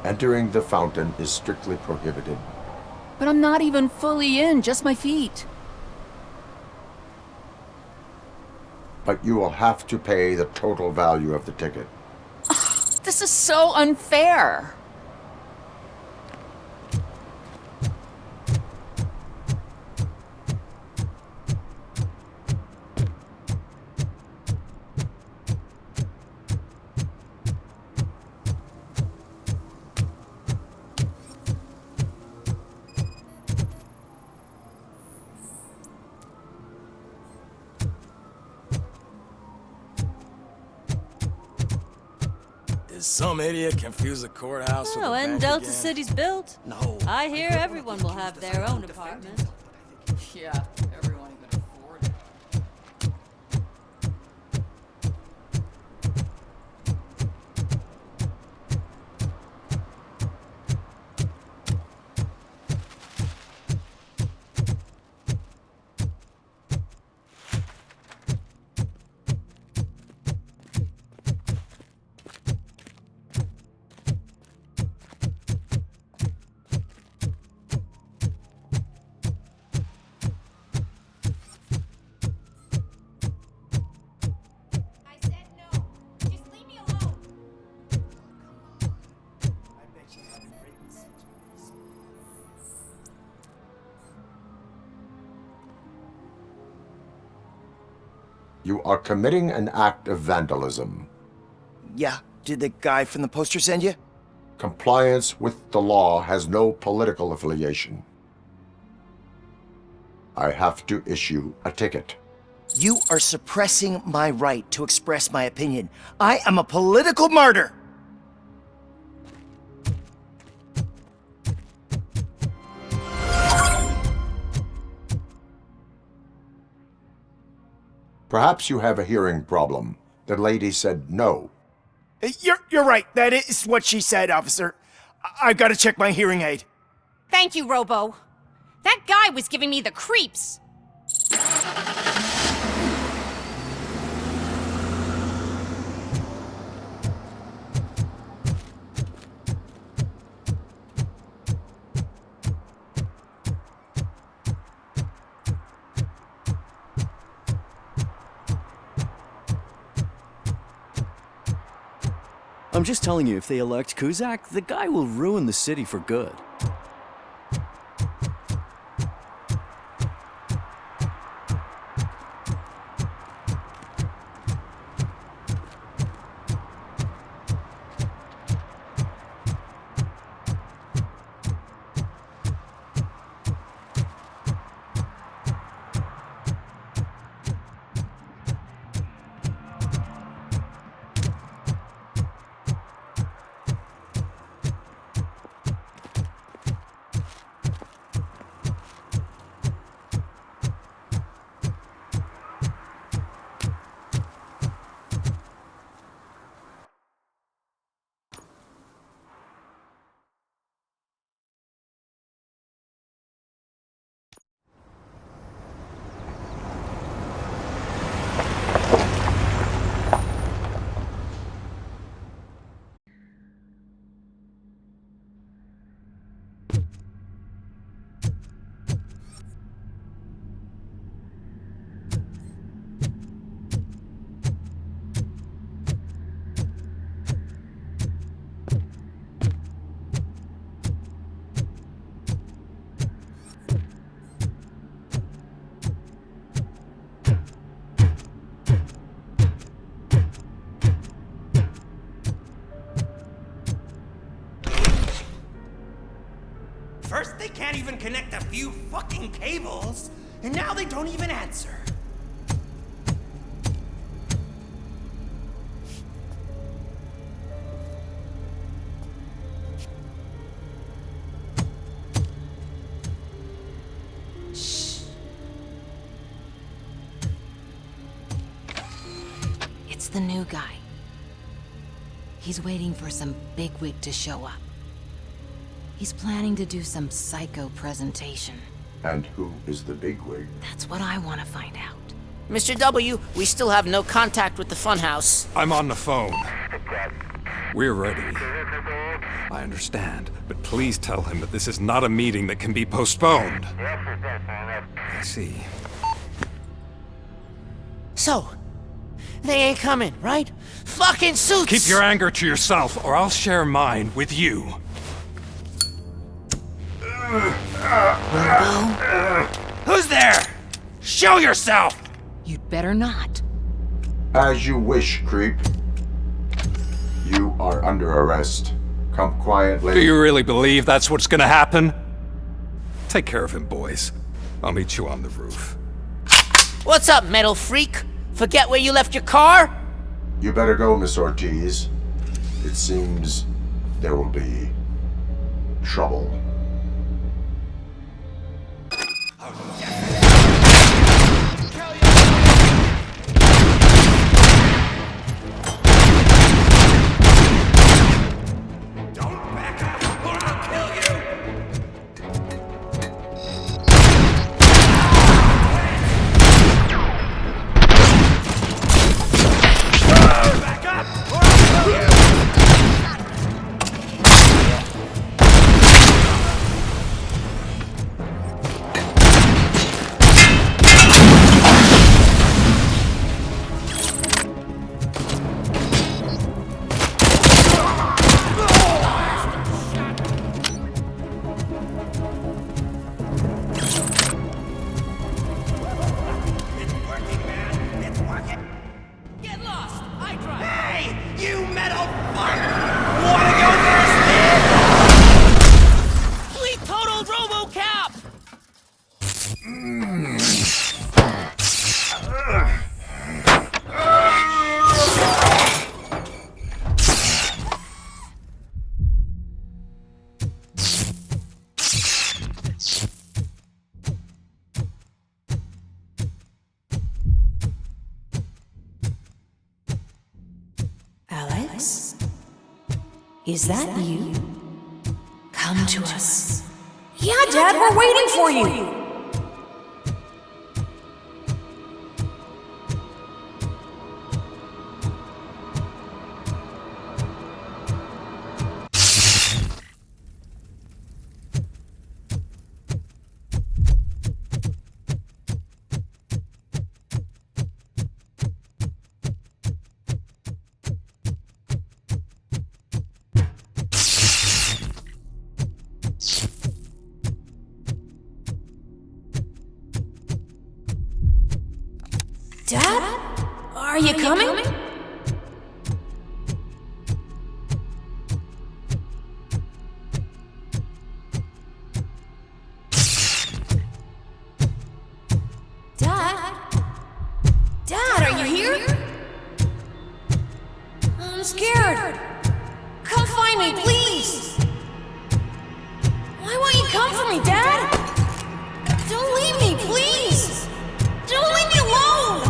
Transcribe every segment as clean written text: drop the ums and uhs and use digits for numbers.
Entering the fountain is strictly prohibited. But I'm not even fully in, just my feet. But you will have to pay the total value of the ticket. This is so unfair. Did some idiot confuse the courthouse with Oh, the and bank Delta again? City's built. No. I hear everyone will have their own apartment. Yeah, everyone can afford it. You are committing an act of vandalism. Yeah, did the guy from the poster send you? Compliance with the law has no political affiliation. I have to issue a ticket. You are suppressing my right to express my opinion. I am a political martyr! Perhaps you have a hearing problem. The lady said no. You're right. That is what she said, officer. I've got to check my hearing aid. Thank you, Robo. That guy was giving me the creeps. I'm just telling you, if they elect Kuzak, the guy will ruin the city for good. First, they can't even connect a few fucking cables, and now they don't even answer. Shh. It's the new guy. He's waiting for some bigwig to show up. He's planning to do some psycho presentation. And who is the bigwig? That's what I want to find out. Mr. W, we still have no contact with the funhouse. I'm on the phone. We're ready. I understand, but please tell him that this is not a meeting that can be postponed. I see. So, they ain't coming, right? Fucking suits! Keep your anger to yourself, or I'll share mine with you. Who's there? Show yourself! You'd better not. As you wish, creep. You are under arrest. Come quietly. Do you really believe that's what's gonna happen? Take care of him, boys. I'll meet you on the roof. What's up, metal freak? Forget where you left your car? You better go, Miss Ortiz. It seems there will be trouble. Alex? Is that you? Come to us. Yeah, Dad, we're waiting for you. Dad? Are you coming? Dad? Dad, are you here? I'm scared. Come find me, please. Why won't you come for me, Dad? Don't leave me, please. Don't leave me alone.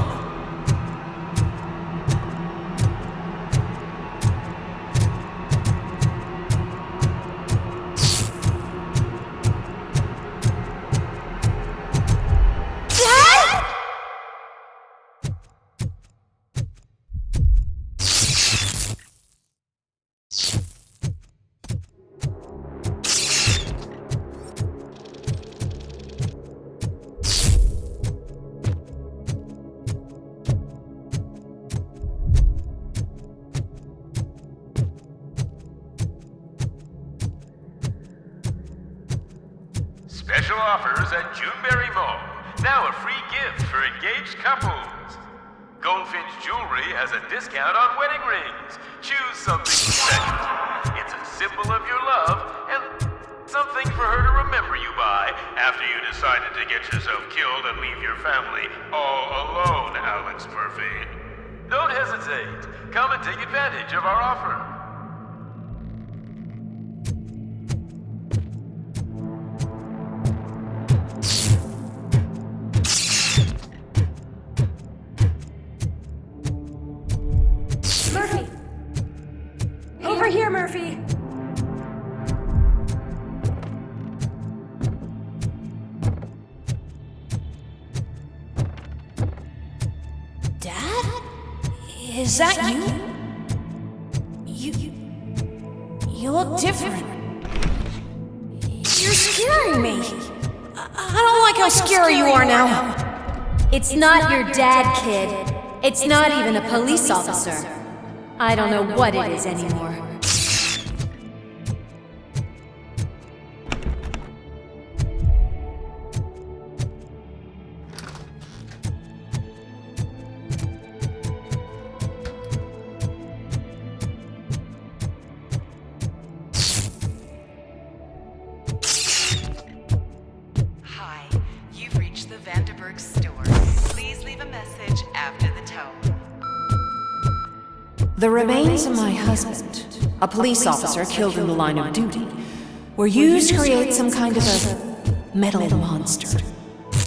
Special offers at Juneberry Mall. Now a free gift for engaged couples. Goldfinch Jewelry has a discount on wedding rings. Choose something special. It's a symbol of your love and something for her to remember you by after you decided to get yourself killed and leave your family all alone, Alex Murphy. Don't hesitate. Come and take advantage of our offer. Murphy! Over here, Murphy! Dad? Is that you? You look different. You're scaring me. I don't like how scary you are now. It's not your dad, kid. It's not even a police officer. I don't know what it is anymore. The remains of my husband, a police officer killed in the line of duty, were used to create some kind of a metal monster.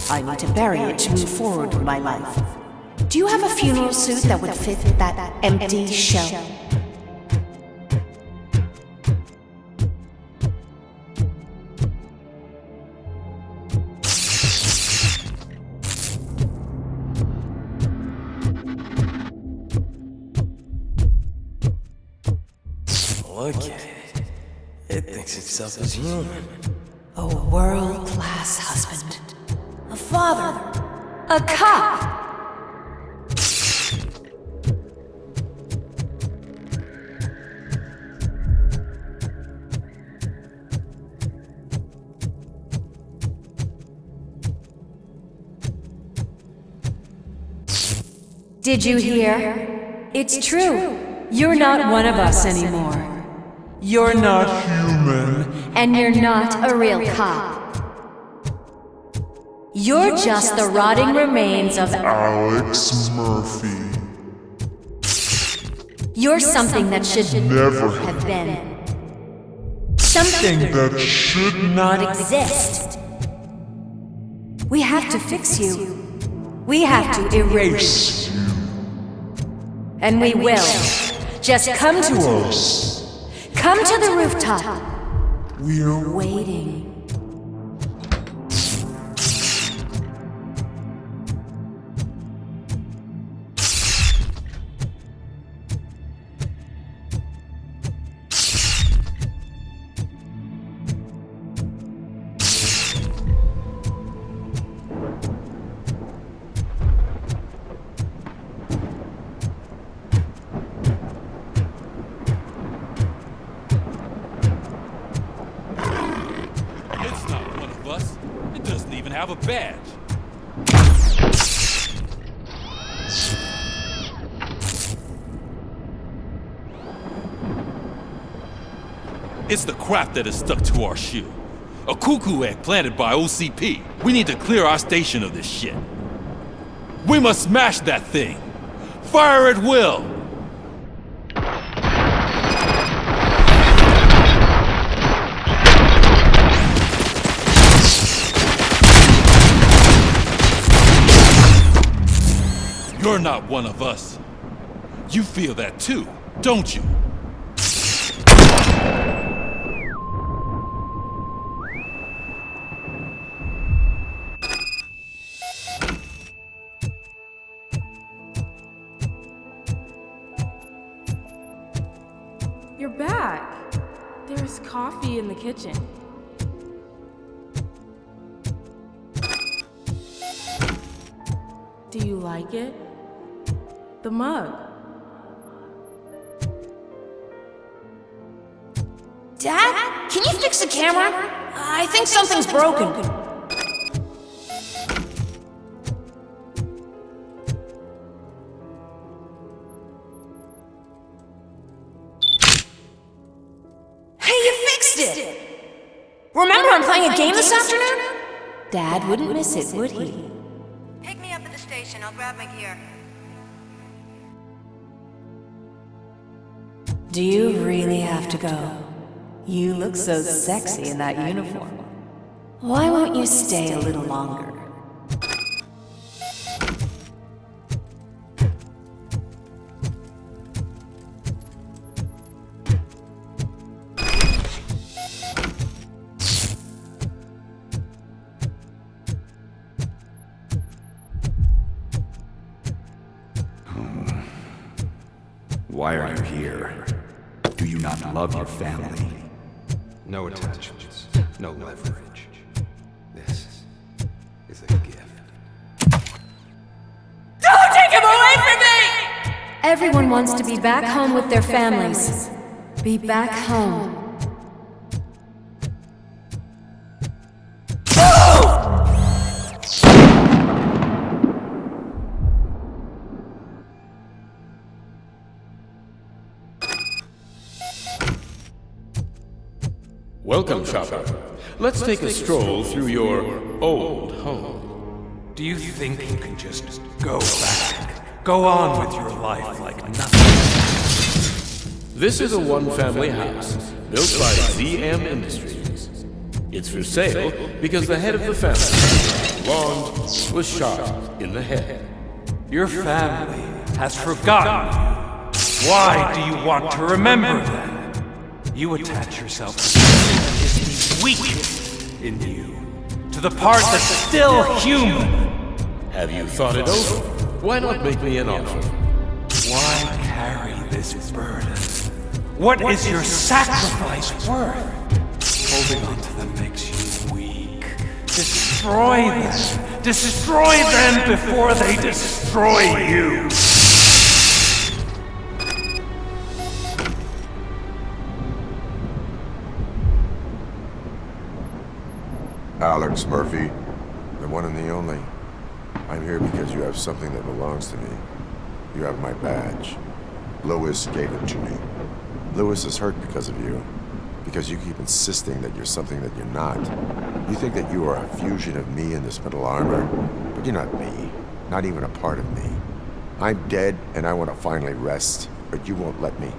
I need to bury it to move forward with my life. Do you have a funeral suit that would fit that empty shell? Look at it. It thinks itself as human. A world-class husband. A father. A cop. Did you hear? It's true. You're not one of us anymore. You're not human. And you're not a real cop. You're just the rotting remains of Alex Murphy. You're something that should Never have been. Something that should not exist. We have to fix you. We have to erase you. And we will. Just come to us. Come to the rooftop. We're waiting. Have a badge. It's the crap that is stuck to our shoe. A cuckoo egg planted by OCP. We need to clear our station of this shit. We must smash that thing. Fire at will. You're not one of us. You feel that too, don't you? You're back. There's coffee in the kitchen. Do you like it? The mug. Dad? Can you fix the camera? I think something's broken. Hey, you fixed it! Remember I'm playing a game this afternoon? Dad wouldn't miss it, would he? Pick me up at the station. I'll grab my gear. Do you really have to go? You look so sexy in that uniform. Why won't you stay a little longer? Why are you here? Do you not love your family? No attachments, no leverage. This is a gift. Don't take him away from me! Everyone wants to be back home with their families. Be back home. Welcome, Chopper. Let's take a stroll through your old home. Do you think you can just go back? Go on with your life like nothing? This is a one-family house built by ZM Industries. It's for sale because the head of the family, Blonde, was shot in the head. Your family has forgotten you. Why do you want to remember them? You attach yourself to something that is the weakest in you, to the part that's still human. Have you thought it over? Why not make me an offer? Why carry this burden? What is your sacrifice worth? Holding on to them makes you weak. Destroy them. Destroy them before they destroy you. Alex Murphy, the one and the only. I'm here because you have something that belongs to me. You have my badge. Lewis gave it to me. Lewis is hurt because of you. Because you keep insisting that you're something that you're not. You think that you are a fusion of me in this metal armor, but you're not me. Not even a part of me. I'm dead and I want to finally rest, but you won't let me.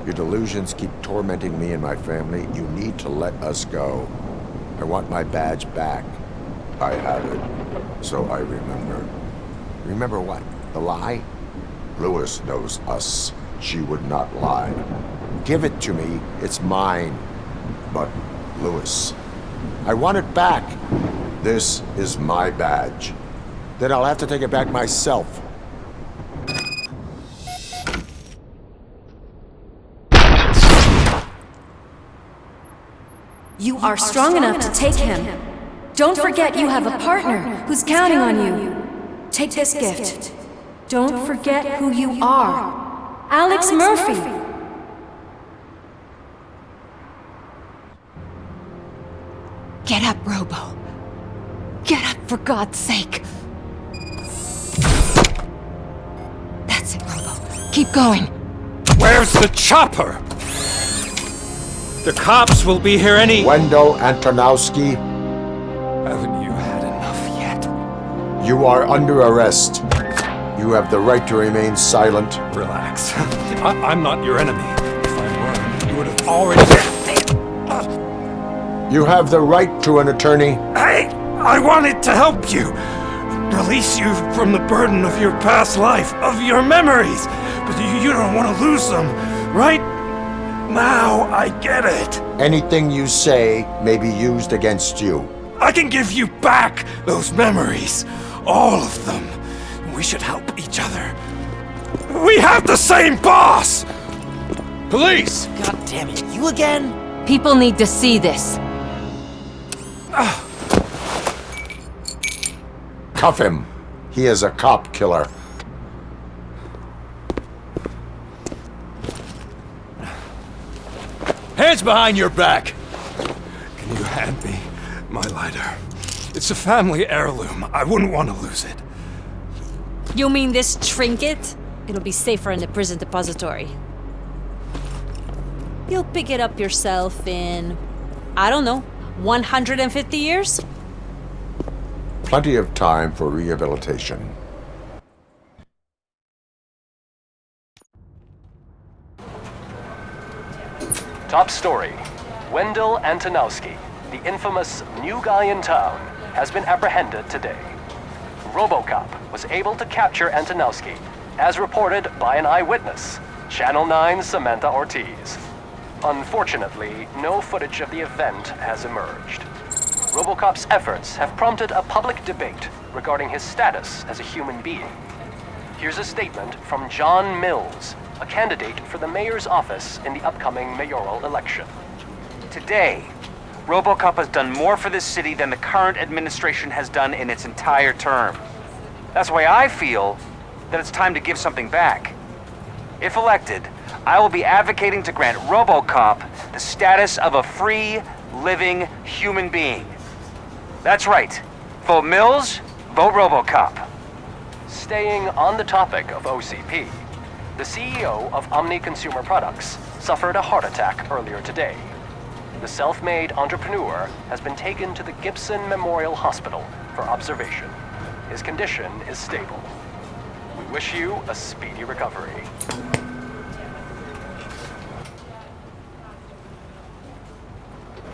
Your delusions keep tormenting me and my family. You need to let us go. I want my badge back. I have it, so I remember. Remember what? The lie? Lewis knows us. She would not lie. Give it to me. It's mine. But, Lewis, I want it back. This is my badge. Then I'll have to take it back myself. You are strong enough to take him. Don't forget you have a partner who's counting on you. Take this gift. Don't forget who you are. Alex Murphy. Get up, Robo. Get up, for God's sake. That's it, Robo. Keep going. Where's the chopper? The cops will be here any— Wendell Antonowski. Haven't you had enough yet? You are under arrest. You have the right to remain silent. Relax. I'm not your enemy. If I were, you would have already— You have the right to an attorney. I wanted to help you. Release you from the burden of your past life, of your memories. But you don't want to lose them, right? Now I get it. Anything you say may be used against you. I can give you back those memories. All of them. We should help each other. We have the same boss! Police! God damn it, you again? People need to see this. Cuff him. He is a cop killer. Hands behind your back! Can you hand me my lighter? It's a family heirloom. I wouldn't want to lose it. You mean this trinket? It'll be safer in the prison depository. You'll pick it up yourself in, I don't know, 150 years? Plenty of time for rehabilitation. Top story. Wendell Antonowski, the infamous new guy in town, has been apprehended today. Robocop was able to capture Antonowski, as reported by an eyewitness, Channel 9's Samantha Ortiz. Unfortunately, no footage of the event has emerged. Robocop's efforts have prompted a public debate regarding his status as a human being. Here's a statement from John Mills, a candidate for the mayor's office in the upcoming mayoral election. Today, Robocop has done more for this city than the current administration has done in its entire term. That's why I feel that it's time to give something back. If elected, I will be advocating to grant Robocop the status of a free, living human being. That's right. Vote Mills, vote Robocop. Staying on the topic of OCP, the CEO of Omni Consumer Products suffered a heart attack earlier today. The self-made entrepreneur has been taken to the Gibson Memorial Hospital for observation. His condition is stable. We wish you a speedy recovery.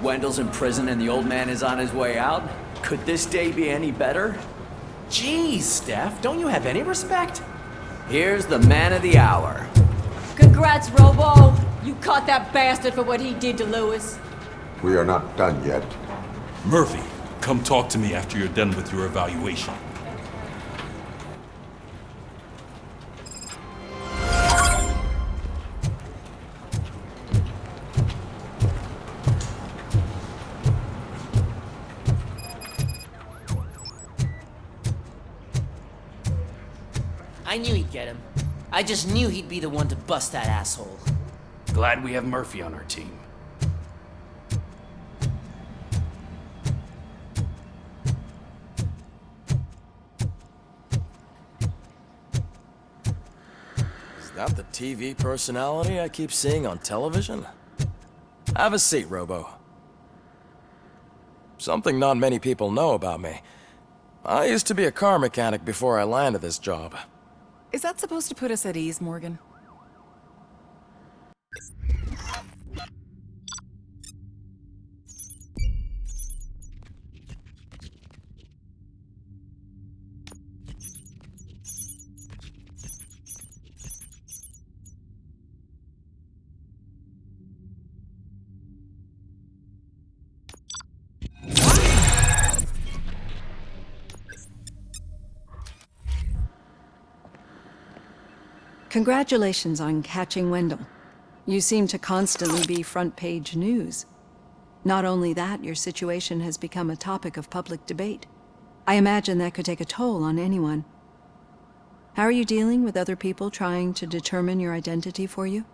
Wendell's in prison and the old man is on his way out? Could this day be any better? Jeez, Steph, don't you have any respect? Here's the man of the hour. Congrats, Robo! You caught that bastard for what he did to Lewis. We are not done yet. Murphy, come talk to me after you're done with your evaluation. I knew he'd get him. I just knew he'd be the one to bust that asshole. Glad we have Murphy on our team. Is that the TV personality I keep seeing on television? Have a seat, Robo. Something not many people know about me. I used to be a car mechanic before I landed this job. Is that supposed to put us at ease, Morgan? Congratulations on catching Wendell. You seem to constantly be front-page news. Not only that, your situation has become a topic of public debate. I imagine that could take a toll on anyone. How are you dealing with other people trying to determine your identity for you?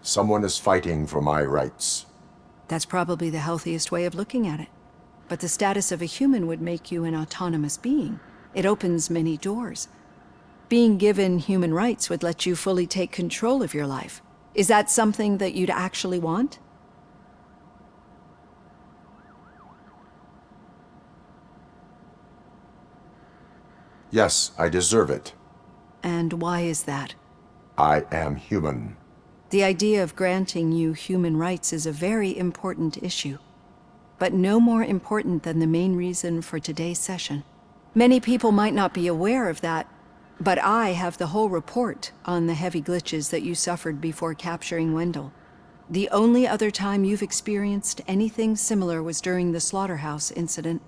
Someone is fighting for my rights. That's probably the healthiest way of looking at it. But the status of a human would make you an autonomous being. It opens many doors. Being given human rights would let you fully take control of your life. Is that something that you'd actually want? Yes, I deserve it. And why is that? I am human. The idea of granting you human rights is a very important issue, but no more important than the main reason for today's session. Many people might not be aware of that, but I have the whole report on the heavy glitches that you suffered before capturing Wendell. The only other time you've experienced anything similar was during the slaughterhouse incident.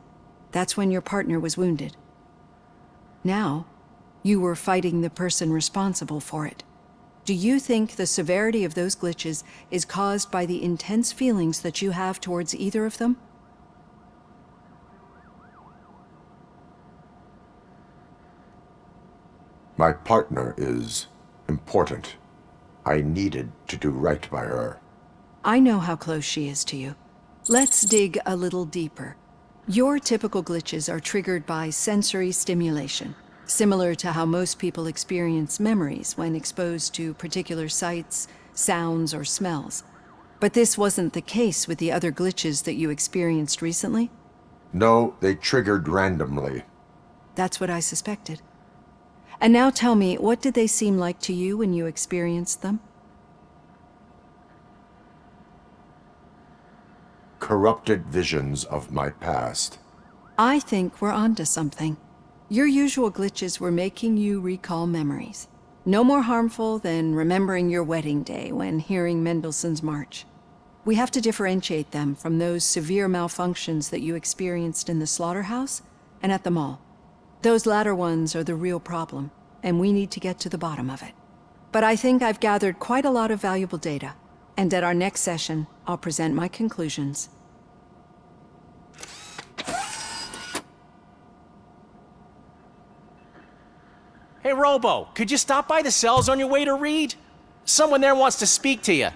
That's when your partner was wounded. Now, you were fighting the person responsible for it. Do you think the severity of those glitches is caused by the intense feelings that you have towards either of them? My partner is important. I needed to do right by her. I know how close she is to you. Let's dig a little deeper. Your typical glitches are triggered by sensory stimulation, similar to how most people experience memories when exposed to particular sights, sounds, or smells. But this wasn't the case with the other glitches that you experienced recently? No, they triggered randomly. That's what I suspected. And now tell me, what did they seem like to you when you experienced them? Corrupted visions of my past. I think we're onto something. Your usual glitches were making you recall memories. No more harmful than remembering your wedding day when hearing Mendelssohn's March. We have to differentiate them from those severe malfunctions that you experienced in the slaughterhouse and at the mall. Those latter ones are the real problem, and we need to get to the bottom of it. But I think I've gathered quite a lot of valuable data, and at our next session, I'll present my conclusions. Hey, Robo, could you stop by the cells on your way to Reed? Someone there wants to speak to you.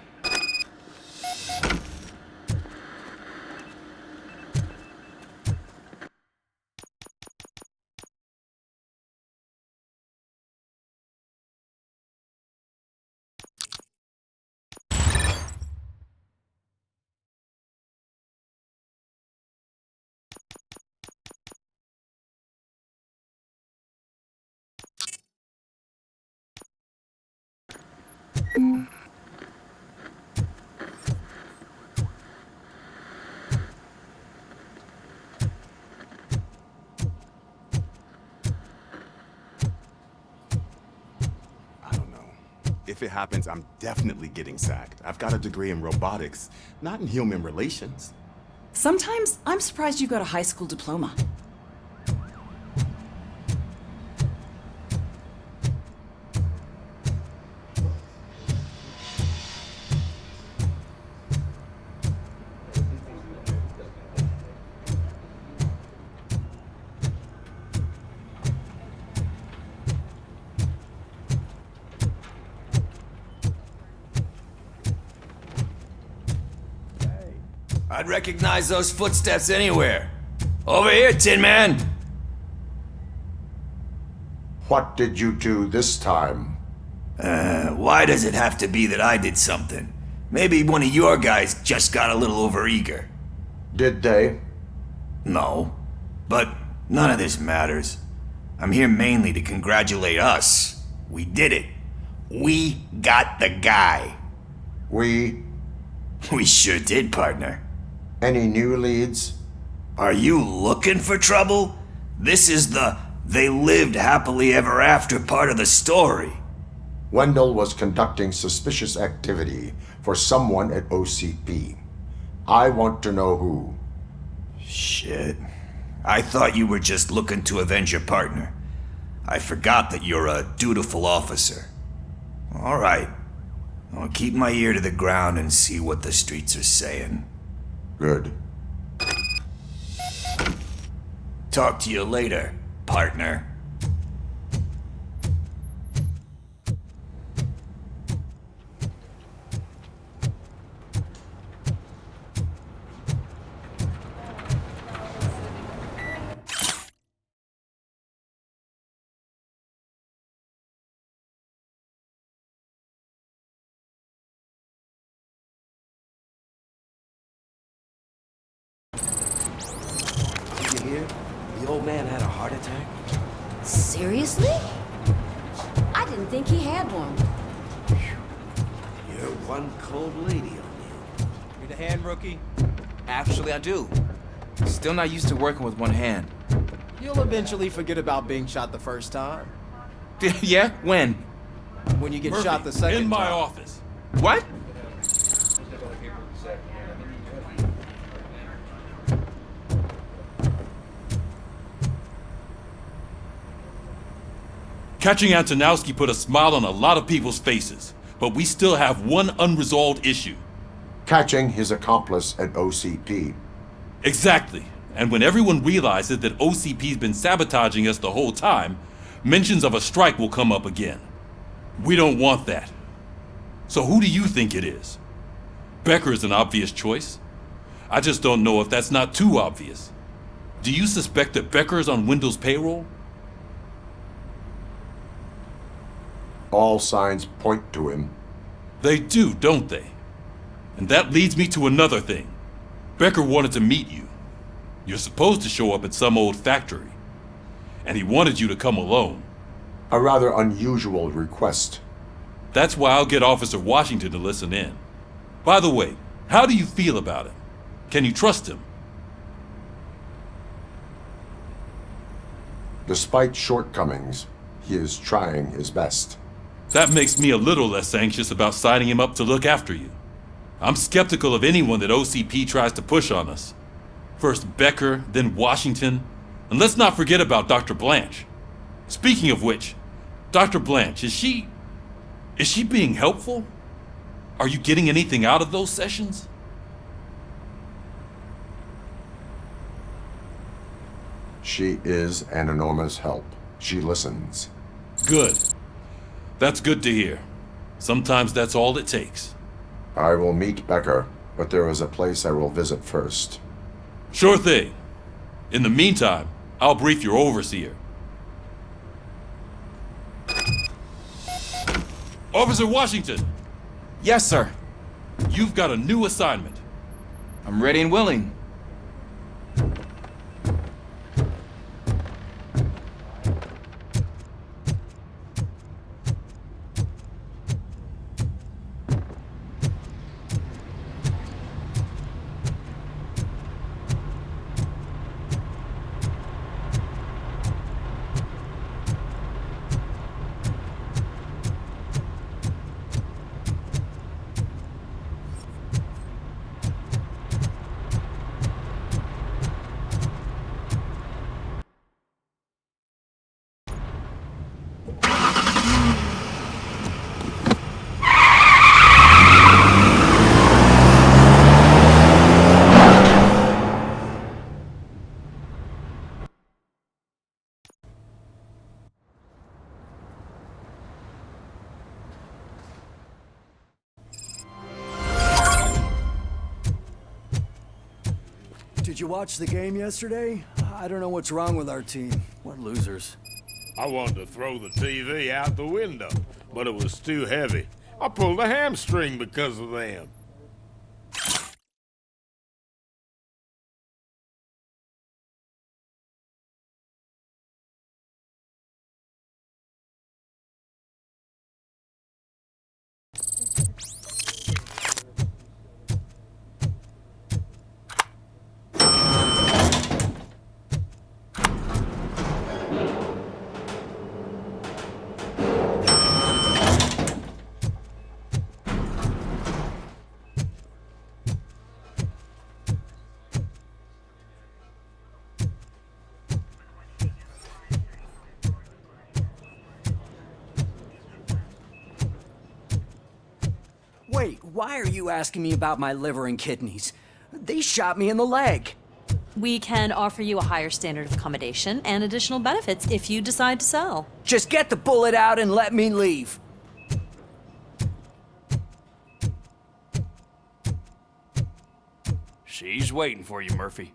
If it happens, I'm definitely getting sacked. I've got a degree in robotics, not in human relations. Sometimes I'm surprised you got a high school diploma. I'd recognize those footsteps anywhere. Over here, Tin Man! What did you do this time? Why does it have to be that I did something? Maybe one of your guys just got a little overeager. Did they? No. But none of this matters. I'm here mainly to congratulate us. We did it. We got the guy. We sure did, partner. Any new leads? Are you looking for trouble? This is the "they lived happily ever after" part of the story. Wendell was conducting suspicious activity for someone at OCP. I want to know who. Shit. I thought you were just looking to avenge your partner. I forgot that you're a dutiful officer. All right. I'll keep my ear to the ground and see what the streets are saying. Good. Talk to you later, partner. The old man had a heart attack? Seriously? I didn't think he had one. You're one cold lady on you. Need a hand, rookie? Actually, I do. Still not used to working with one hand. You'll eventually forget about being shot the first time. Yeah? When? When you get Murphy, shot the second in my time. office. What? Catching Antonowski put a smile on a lot of people's faces, but we still have one unresolved issue. Catching his accomplice at OCP. Exactly. And when everyone realizes that OCP's been sabotaging us the whole time, mentions of a strike will come up again. We don't want that. So who do you think it is? Becker is an obvious choice. I just don't know if that's not too obvious. Do you suspect that Becker is on Wendell's payroll? All signs point to him. They do, don't they? And that leads me to another thing. Becker wanted to meet you. You're supposed to show up at some old factory. And he wanted you to come alone. A rather unusual request. That's why I'll get Officer Washington to listen in. By the way, how do you feel about him? Can you trust him? Despite shortcomings, he is trying his best. That makes me a little less anxious about signing him up to look after you. I'm skeptical of anyone that OCP tries to push on us. First Becker, then Washington. And let's not forget about Dr. Blanche. Speaking of which, Dr. Blanche, is she being helpful? Are you getting anything out of those sessions? She is an enormous help. She listens. Good. That's good to hear. Sometimes that's all it takes. I will meet Becker, but there is a place I will visit first. Sure thing. In the meantime, I'll brief your overseer. Officer Washington! Yes, sir. You've got a new assignment. I'm ready and willing. Did you watch the game yesterday? I don't know what's wrong with our team. What losers. I wanted to throw the TV out the window, but it was too heavy. I pulled a hamstring because of them. Wait, why are you asking me about my liver and kidneys? They shot me in the leg. We can offer you a higher standard of accommodation and additional benefits if you decide to sell. Just get the bullet out and let me leave. She's waiting for you, Murphy.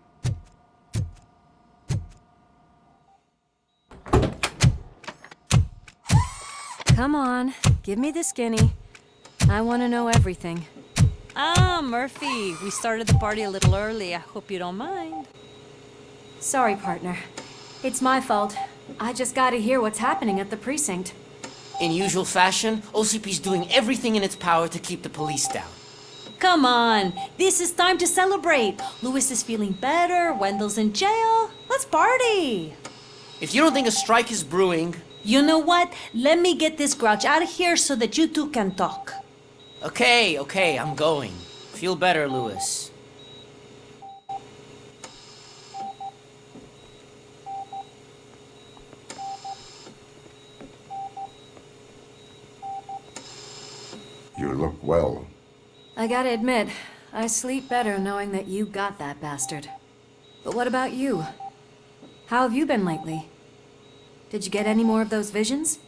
Come on, give me the skinny. I want to know everything. Ah, Murphy, we started the party a little early. I hope you don't mind. Sorry, partner. It's my fault. I just gotta hear what's happening at the precinct. In usual fashion, OCP's doing everything in its power to keep the police down. Come on, this is time to celebrate. Louis is feeling better, Wendell's in jail. Let's party. If you don't think a strike is brewing... You know what? Let me get this grouch out of here so that you two can talk. Okay, I'm going. Feel better, Louis. You look well. I gotta admit, I sleep better knowing that you got that bastard. But what about you? How have you been lately? Did you get any more of those visions?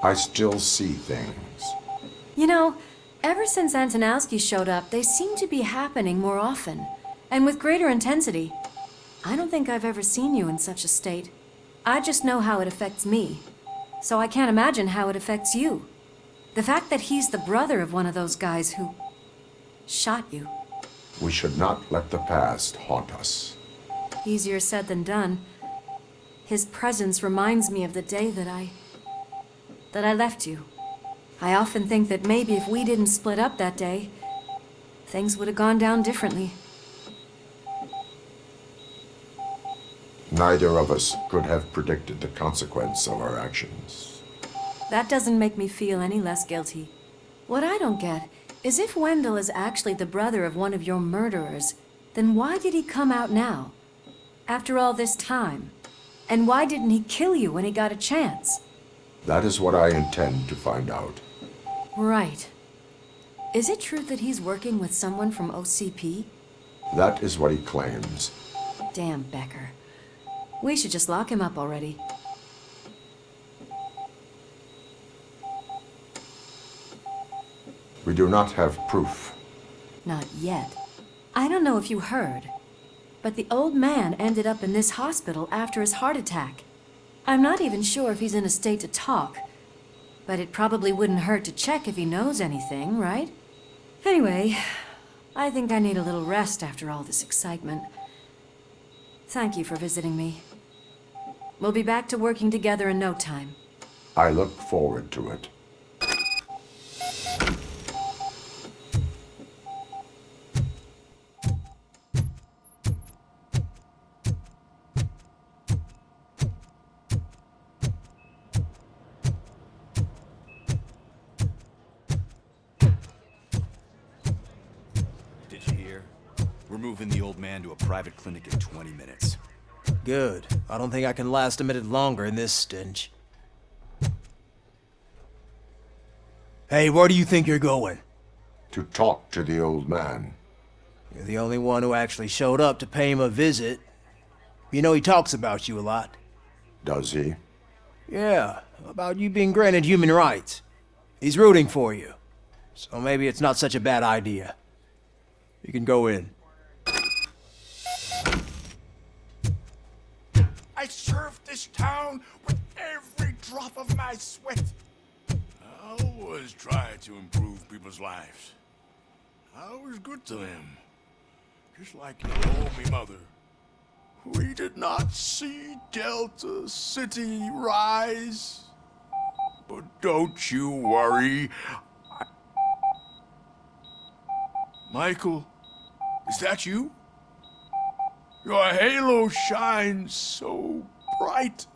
I still see things. You know, ever since Antonowski showed up, they seem to be happening more often, and with greater intensity. I don't think I've ever seen you in such a state. I just know how it affects me, so I can't imagine how it affects you. The fact that he's the brother of one of those guys who shot you. We should not let the past haunt us. Easier said than done. His presence reminds me of the day that I left you. I often think that maybe if we didn't split up that day, things would have gone down differently. Neither of us could have predicted the consequence of our actions. That doesn't make me feel any less guilty. What I don't get is if Wendell is actually the brother of one of your murderers, then why did he come out now? After all this time? And why didn't he kill you when he got a chance? That is what I intend to find out. Right. Is it true that he's working with someone from OCP? That is what he claims. Damn Becker. We should just lock him up already. We do not have proof. Not yet. I don't know if you heard, but the old man ended up in this hospital after his heart attack. I'm not even sure if he's in a state to talk, but it probably wouldn't hurt to check if he knows anything, right? Anyway, I think I need a little rest after all this excitement. Thank you for visiting me. We'll be back to working together in no time. I look forward to it. Did you hear? We're moving the old man to a private clinic in 20 minutes. Good. I don't think I can last a minute longer in this stench. Hey, where do you think you're going? To talk to the old man. You're the only one who actually showed up to pay him a visit. You know he talks about you a lot. Does he? Yeah, about you being granted human rights. He's rooting for you. So maybe it's not such a bad idea. You can go in. I served this town with every drop of my sweat. I always try to improve people's lives. I was good to them. Just like you told me, Mother. We did not see Delta City rise. But don't you worry. Michael, is that you? Your halo shines so bright.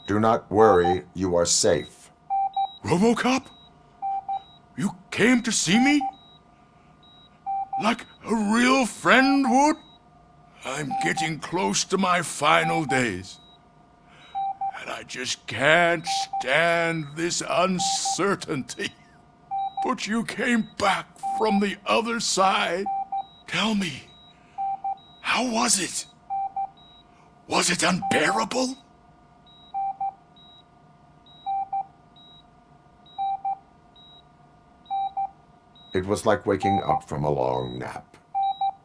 Do not worry, you are safe. Robocop? You came to see me? Like a real friend would? I'm getting close to my final days. And I just can't stand this uncertainty. But you came back from the other side. Tell me, how was it? Was it unbearable? It was like waking up from a long nap.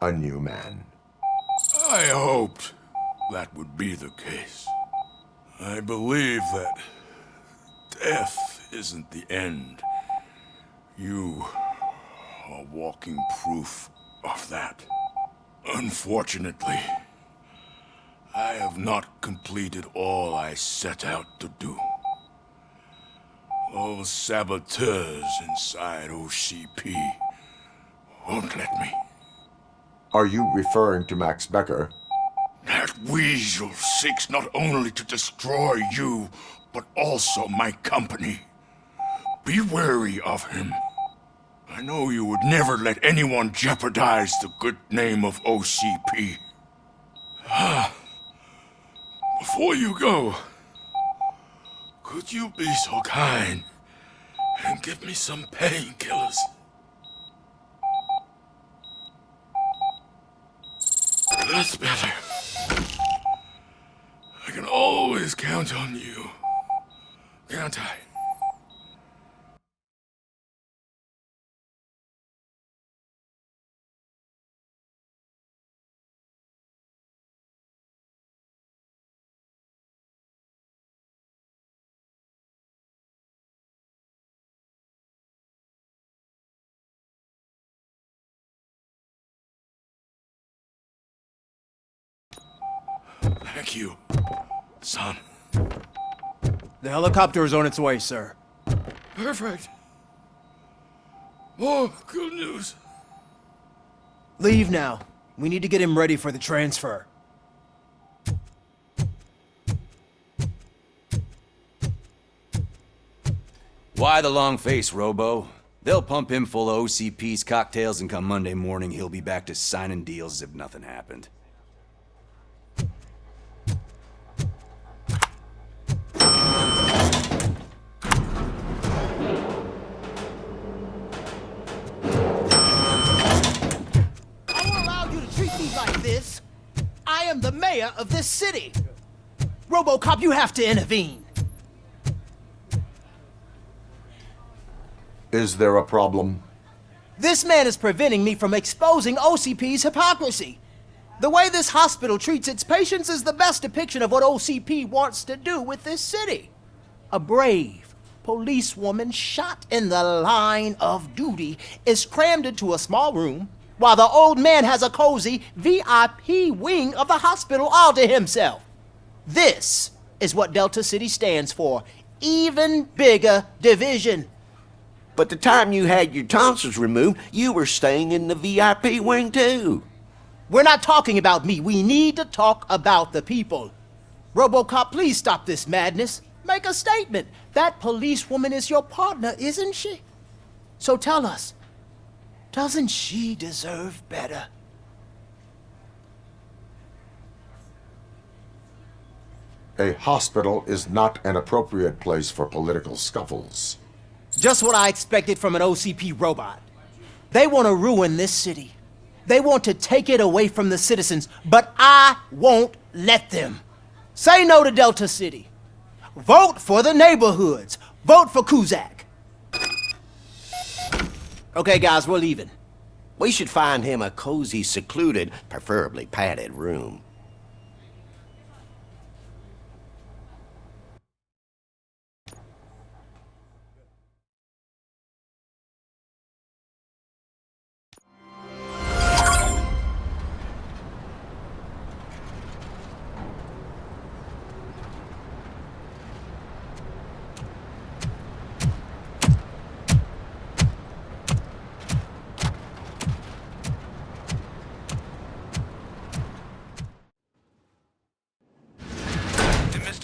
A new man. I hoped that would be the case. I believe that death isn't the end. You are walking proof of that. Unfortunately, I have not completed all I set out to do. Those saboteurs inside OCP won't let me. Are you referring to Max Becker? That weasel seeks not only to destroy you, but also my company. Be wary of him. I know you would never let anyone jeopardize the good name of OCP. Before you go, could you be so kind and give me some painkillers? That's better. I can always count on you, can't I? Thank you, son. The helicopter is on its way, sir. Perfect. More good news. Leave now. We need to get him ready for the transfer. Why the long face, Robo? They'll pump him full of OCP's cocktails, and come Monday morning, he'll be back to signing deals as if nothing happened. I won't allow you to treat me like this. I am the mayor of this city. Robocop, you have to intervene. Is there a problem? This man is preventing me from exposing OCP's hypocrisy. The way this hospital treats its patients is the best depiction of what OCP wants to do with this city. A brave policewoman shot in the line of duty is crammed into a small room, while the old man has a cozy VIP wing of the hospital all to himself. This is what Delta City stands for. Even bigger division. But the time you had your tonsils removed, you were staying in the VIP wing too. We're not talking about me. We need to talk about the people. Robocop, please stop this madness. Make a statement. That policewoman is your partner, isn't she? So tell us, doesn't she deserve better? A hospital is not an appropriate place for political scuffles. Just what I expected from an OCP robot. They want to ruin this city. They want to take it away from the citizens, but I won't let them. Say no to Delta City. Vote for the neighborhoods. Vote for Kuzak. Okay, guys, we're leaving. We should find him a cozy, secluded, preferably padded room.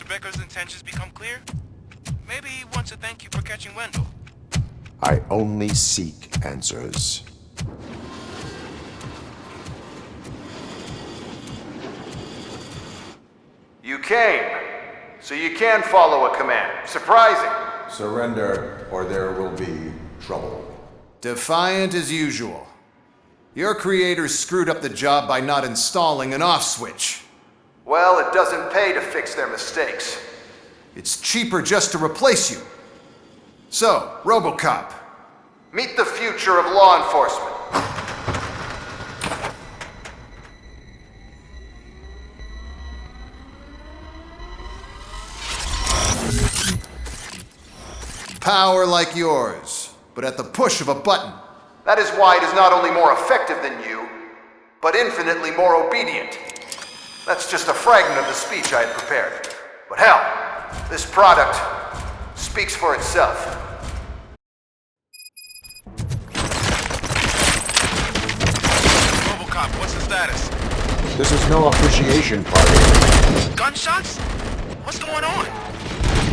Becker's intentions become clear? Maybe he wants to thank you for catching Wendell. I only seek answers. You came, so you can follow a command. Surprising. Surrender, or there will be trouble. Defiant as usual. Your creators screwed up the job by not installing an off switch. Well, it doesn't pay to fix their mistakes. It's cheaper just to replace you. So, Robocop, meet the future of law enforcement. Power like yours, but at the push of a button. That is why it is not only more effective than you, but infinitely more obedient. That's just a fragment of the speech I had prepared. But hell, this product speaks for itself. Robocop, what's the status? This is no appreciation party. Gunshots? What's going on?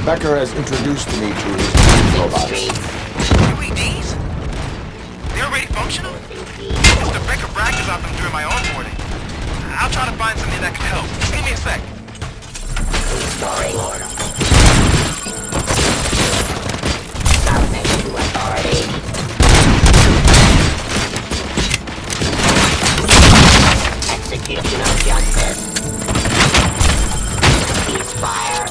Becker has introduced me to his robots. UEDs? They're already functional? Mr. Becker bragged about them during my onboarding. I'll try to find something that can help. Just give me a sec. Restoring order. Submission to authority. Execution of justice. Ceasefire.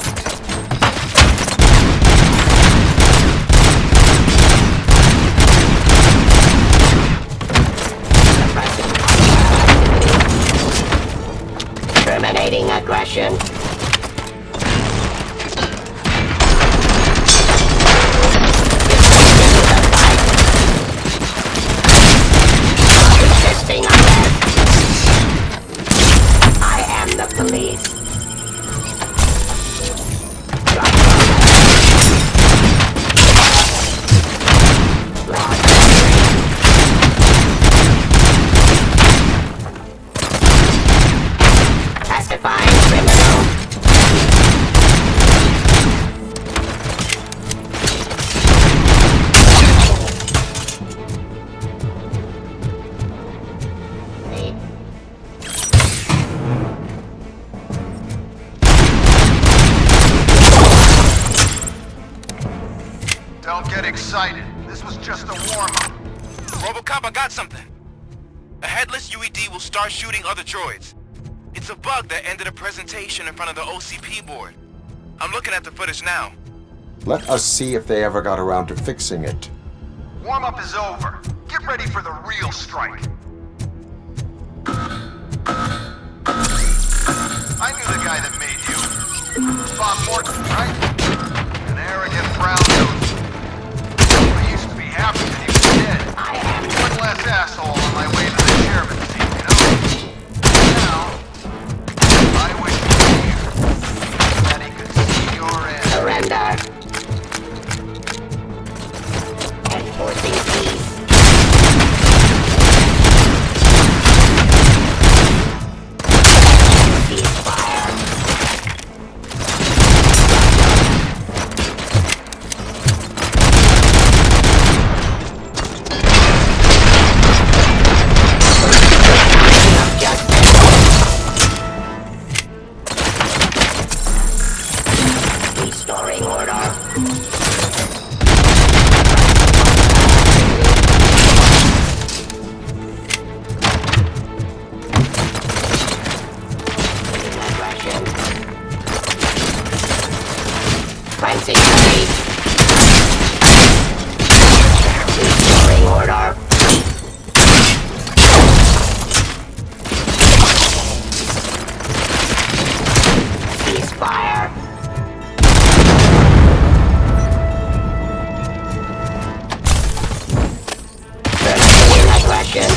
Terminating aggression. Resisting arrest. I am the police. Testifying criminal. excited. This was just a warm-up. Robocop, I got something. A headless UED will start shooting other droids. It's a bug that ended a presentation in front of the OCP board. I'm looking at the footage now. Let us see if they ever got around to fixing it. Warm-up is over. Get ready for the real strike. I knew the guy that made you. Bob Morton, right? An arrogant brown nose. I used to be happy that he was dead. One less asshole on my way to the chairman's seat, you know? Now, I wish he were here. That he could see your end. Surrender. Enforcing peace. Ceasefire. Restoring order. Frenzy complete. Restoring order. Ceasefire. Terminating aggression.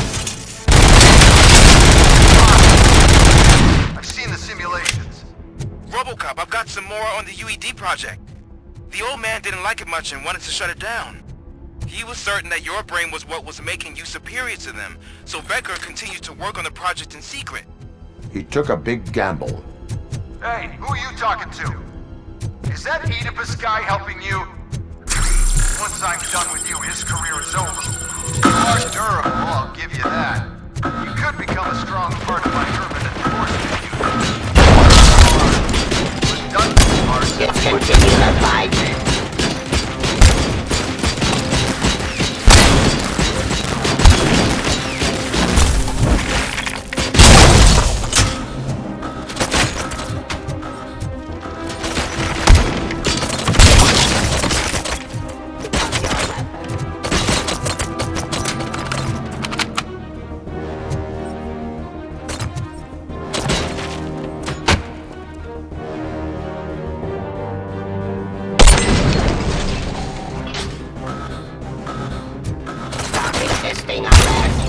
I've seen the simulations. Robocop, I've got some more on the UED project. The old man didn't like it much and wanted to shut it down. He was certain that your brain was what was making you superior to them, so Becker continued to work on the project in secret. He took a big gamble. Hey, who are you talking to? Is that Oedipus guy helping you? Once I'm done with you, his career is over. You are durable, I'll give you that. You could become a strong part of my urban enforcement unit. Let's continue the fight. Resisting arrest.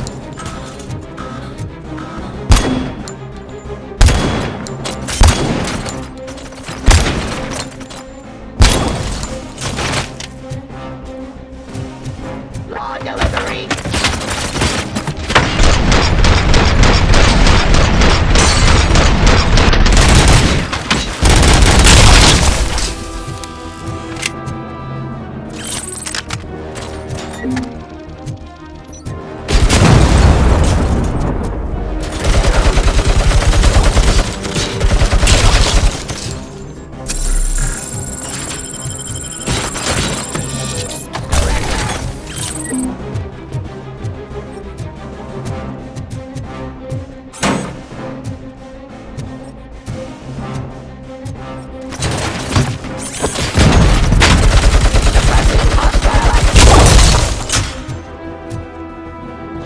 Law delivery.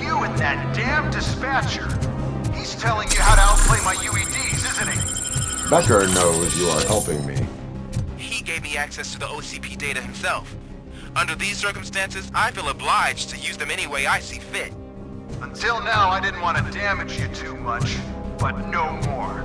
You and that damn dispatcher. He's telling you how to outplay my UEDs, isn't he? Becker knows you are helping me. He gave me access to the OCP data himself. Under these circumstances, I feel obliged to use them any way I see fit. Until now, I didn't want to damage you too much, but no more.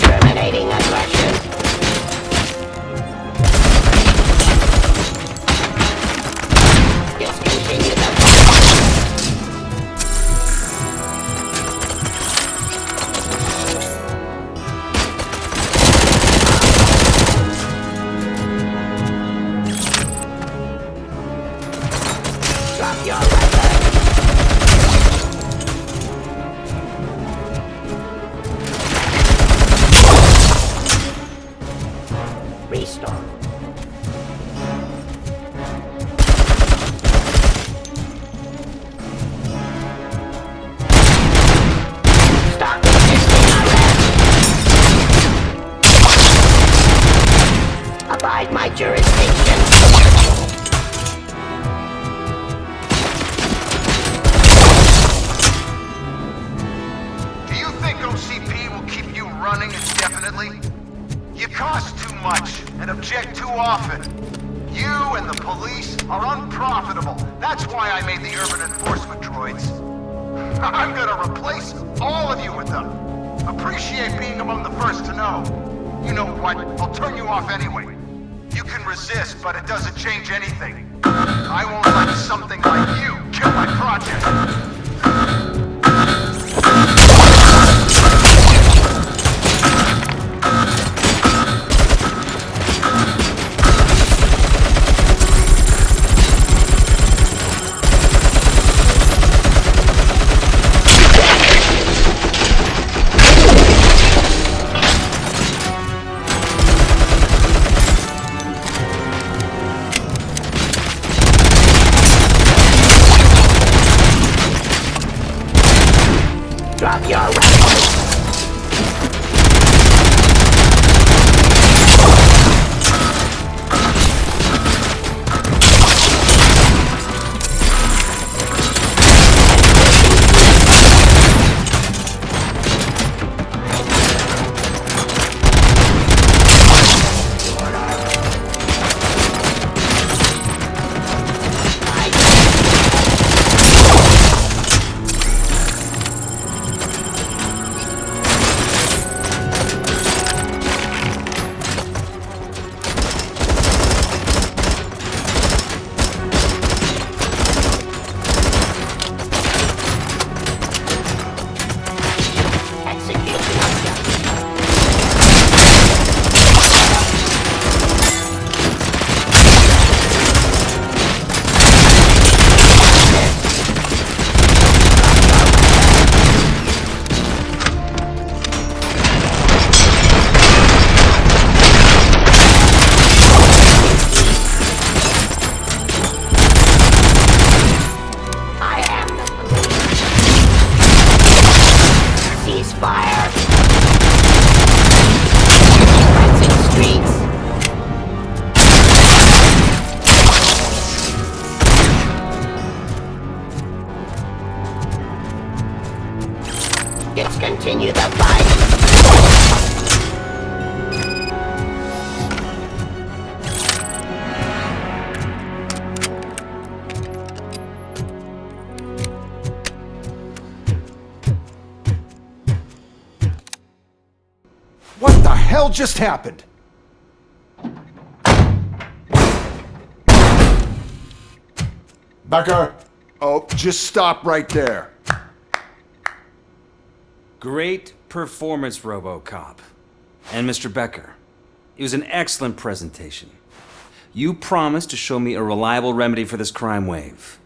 Terminating aggression. Discontinue your weapon. Restore. Stop resisting arrest. Abide my jurisdiction. Do you think OCP will keep you running indefinitely? You cost too much and object too often. You and the police are unprofitable. That's why I made the urban enforcement droids. I'm gonna replace all of you with them. Appreciate being among the first to know. You know what? I'll turn you off anyway. You can resist, but it doesn't change anything. I won't let something like you kill my project. Drop your weapon. Let's continue the fight. What the hell just happened? Becker! Oh, just stop right there. Great performance, Robocop. And Mr. Becker, it was an excellent presentation. You promised to show me a reliable remedy for this crime wave.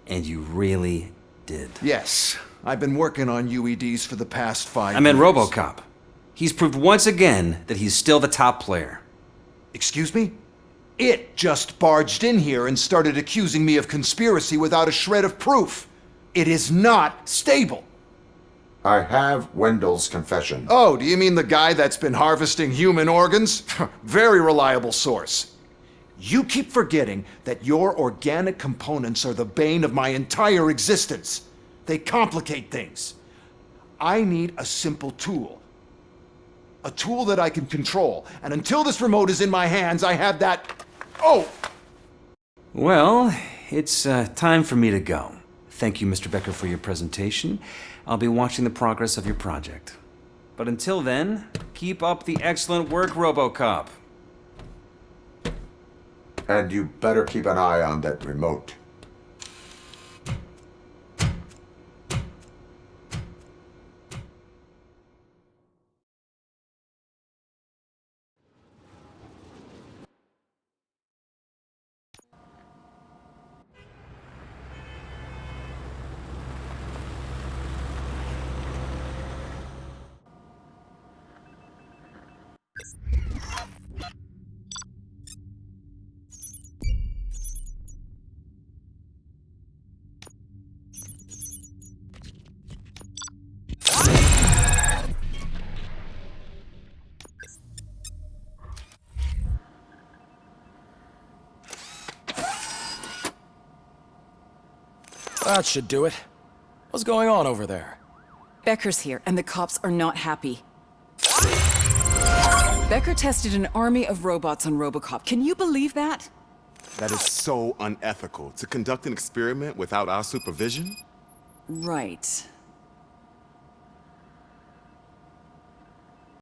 And you really did. Yes, I've been working on UEDs for the past 5 years. I meant Robocop. He's proved once again that he's still the top player. Excuse me? It just barged in here and started accusing me of conspiracy without a shred of proof. It is not stable. I have Wendell's confession. Oh, do you mean the guy that's been harvesting human organs? Very reliable source. You keep forgetting that your organic components are the bane of my entire existence. They complicate things. I need a simple tool. A tool that I can control. And until this remote is in my hands, I have that... Oh! Well, it's time for me to go. Thank you, Mr. Becker, for your presentation. I'll be watching the progress of your project. But until then, keep up the excellent work, Robocop. And you better keep an eye on that remote. That should do it. What's going on over there? Becker's here, and the cops are not happy. Becker tested an army of robots on Robocop. Can you believe that? That is so unethical. To conduct an experiment without our supervision? Right.